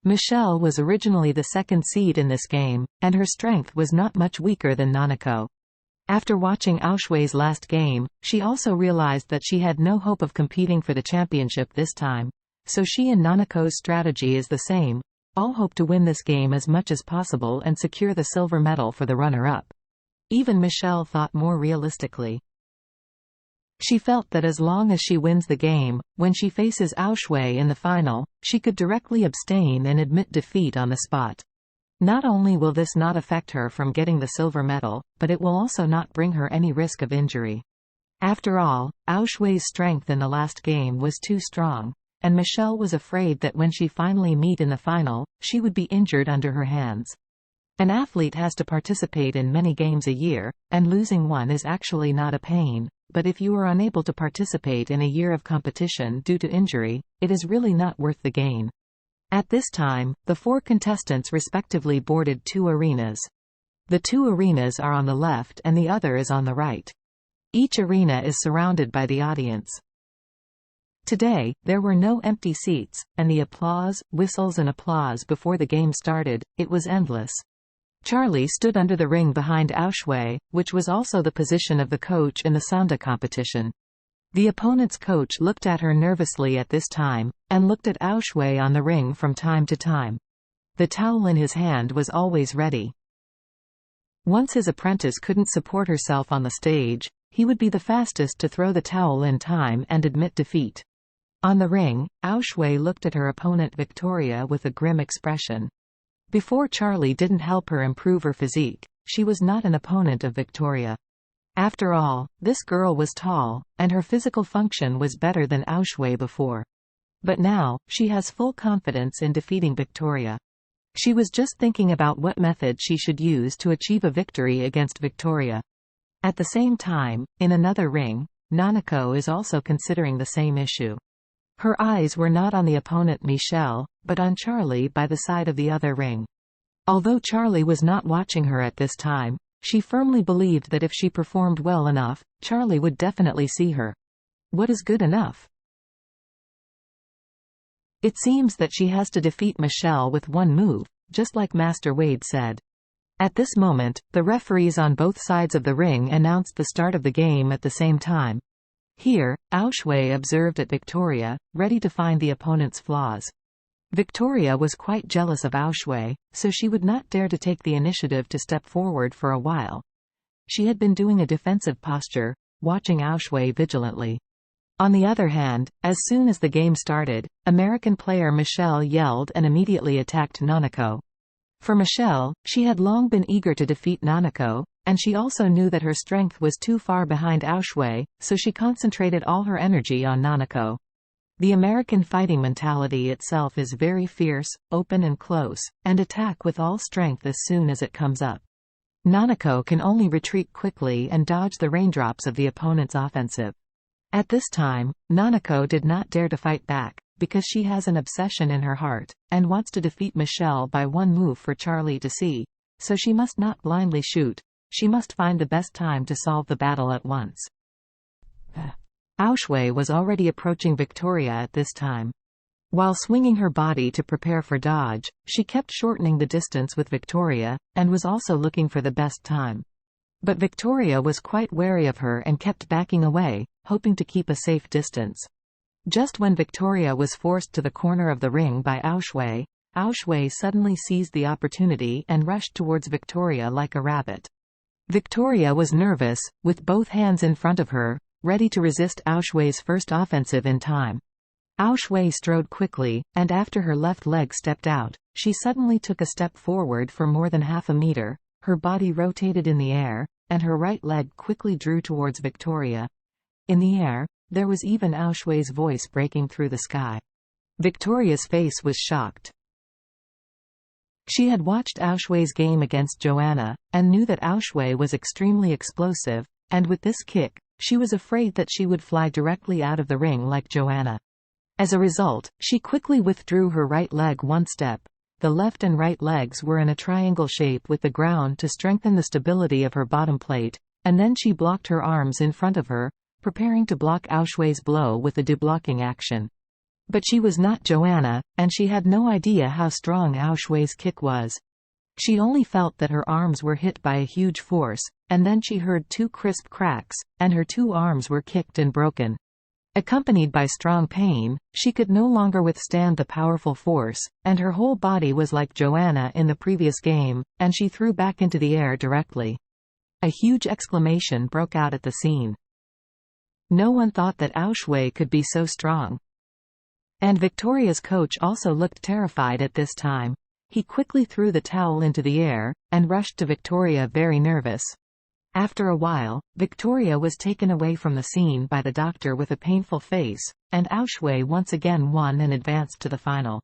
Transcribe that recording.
Michelle was originally the second seed in this game, and her strength was not much weaker than Nanako. After watching Aoshwe's last game, she also realized that she had no hope of competing for the championship this time. So she and Nanako's strategy is the same. All hope to win this game as much as possible and secure the silver medal for the runner-up. Even Michelle thought more realistically. She felt that as long as she wins the game, when she faces Aoshwe in the final, she could directly abstain and admit defeat on the spot. Not only will this not affect her from getting the silver medal, but it will also not bring her any risk of injury. After all, Aoshwe's strength in the last game was too strong, and Michelle was afraid that when she finally meet in the final, she would be injured under her hands. An athlete has to participate in many games a year, and losing one is actually not a pain, but if you are unable to participate in a year of competition due to injury, it is really not worth the gain. At this time, the 4 contestants respectively boarded 2 arenas. The 2 arenas are on the left and the other is on the right. Each arena is surrounded by the audience. Today, there were no empty seats, and the applause, whistles and applause before the game started, it was endless. Charlie stood under the ring behind Aoshwe, which was also the position of the coach in the Sanda competition. The opponent's coach looked at her nervously at this time, and looked at Aoshwe on the ring from time to time. The towel in his hand was always ready. Once his apprentice couldn't support herself on the stage, he would be the fastest to throw the towel in time and admit defeat. On the ring, Aoshwe looked at her opponent Victoria with a grim expression. Before Charlie didn't help her improve her physique, she was not an opponent of Victoria. After all, this girl was tall, and her physical function was better than Aoshwe before. But now, she has full confidence in defeating Victoria. She was just thinking about what method she should use to achieve a victory against Victoria. At the same time, in another ring, Nanako is also considering the same issue. Her eyes were not on the opponent Michelle, but on Charlie by the side of the other ring. Although Charlie was not watching her at this time, she firmly believed that if she performed well enough, Charlie would definitely see her. What is good enough? It seems that she has to defeat Michelle with one move, just like Master Wade said. At this moment, the referees on both sides of the ring announced the start of the game at the same time. Here, Aoshwe observed at Victoria, ready to find the opponent's flaws. Victoria was quite jealous of Aoshwe, so she would not dare to take the initiative to step forward for a while. She had been doing a defensive posture, watching Aoshwe vigilantly. On the other hand, as soon as the game started, American player Michelle yelled and immediately attacked Nanako. For Michelle, she had long been eager to defeat Nanako, and she also knew that her strength was too far behind Aoshwe, so she concentrated all her energy on Nanako. The American fighting mentality itself is very fierce, open and close, and attack with all strength as soon as it comes up. Nanako can only retreat quickly and dodge the raindrops of the opponent's offensive. At this time, Nanako did not dare to fight back, because she has an obsession in her heart, and wants to defeat Michelle by one move for Charlie to see. So she must not blindly shoot, she must find the best time to solve the battle at once. Aoshwe was already approaching Victoria at this time. While swinging her body to prepare for dodge, she kept shortening the distance with Victoria, and was also looking for the best time. But Victoria was quite wary of her and kept backing away, hoping to keep a safe distance. Just when Victoria was forced to the corner of the ring by Aoshwe, Aoshwe suddenly seized the opportunity and rushed towards Victoria like a rabbit. Victoria was nervous, with both hands in front of her, ready to resist Aoshwe's first offensive in time. Aoshwe strode quickly, and after her left leg stepped out, she suddenly took a step forward for more than half a meter, her body rotated in the air, and her right leg quickly drew towards Victoria. In the air, there was even Aoshwe's voice breaking through the sky. Victoria's face was shocked. She had watched Aoshwe's game against Joanna, and knew that Aoshwe was extremely explosive, and with this kick, she was afraid that she would fly directly out of the ring like Joanna. As a result, she quickly withdrew her right leg one step. The left and right legs were in a triangle shape with the ground to strengthen the stability of her bottom plate, and then she blocked her arms in front of her, preparing to block Aoshwe's blow with a deblocking action. But she was not Joanna, and she had no idea how strong Aushwei's kick was. She only felt that her arms were hit by a huge force, and then she heard 2 crisp cracks, and her 2 arms were kicked and broken. Accompanied by strong pain, she could no longer withstand the powerful force, and her whole body was like Joanna in the previous game, and she threw back into the air directly. A huge exclamation broke out at the scene. No one thought that Aushwei could be so strong. And Victoria's coach also looked terrified at this time. He quickly threw the towel into the air, and rushed to Victoria very nervous. After a while, Victoria was taken away from the scene by the doctor with a painful face, and Aushwei once again won and advanced to the final.